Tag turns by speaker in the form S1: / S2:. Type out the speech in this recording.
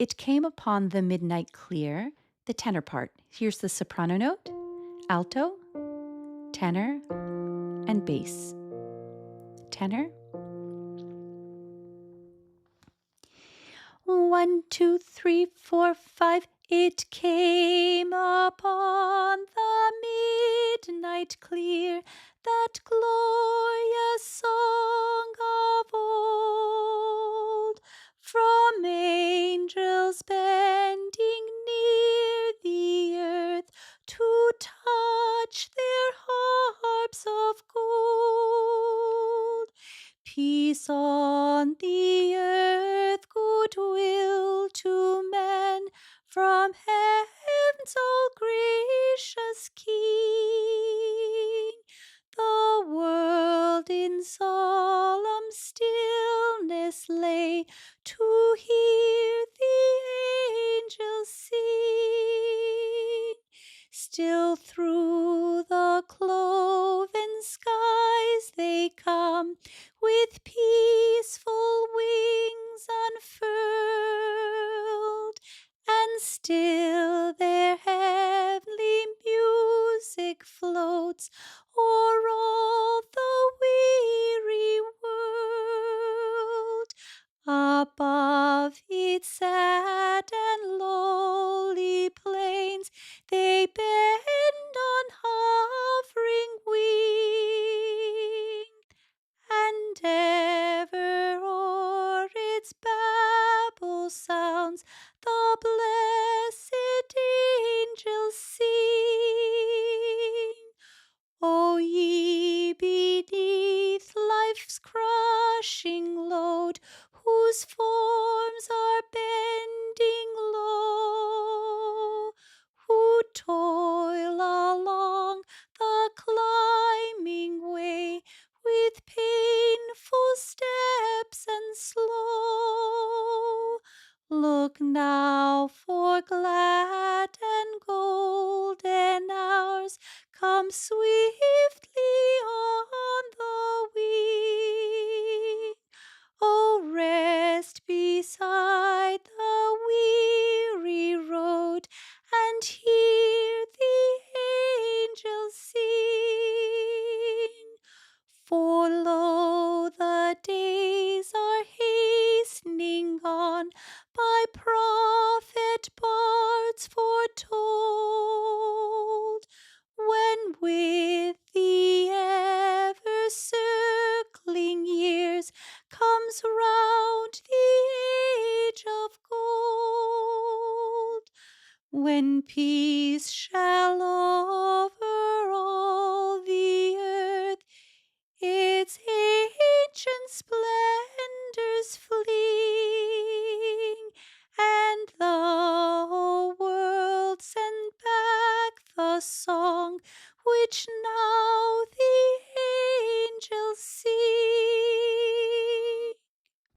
S1: It came upon the midnight clear, the tenor part. Here's the soprano note, alto, tenor, and bass. Tenor. 1, 2, 3, 4, 5. It came upon the midnight clear, that glorious song of old, from angels bending near the earth to touch their harps of gold. Peace on the earth, goodwill to men, from heaven's all gracious King. The world in solemn stillness lay to hear the angels sing. Still through the cloven skies they come, with peaceful wings unfurled, and still their heavenly music floats o'er all the weary world. Above its sad and lowly plains they bend on hovering wing, and ever o'er its babble sounds the blessed angels sing. O ye beneath life's crushing load, whose forms are bending low, who toil along the climbing way with painful steps and slow. Look now, for glad and golden hours come swiftly on the wing. Oh, rest beside the weary road and hear the angels sing. For lo, the days are hastening on, by prophet bards foretold, when with the ever-circling years comes round the age of gold, when peace shall over all the earth its ancient splendors fling, and the whole world send back the song which now the angels sing.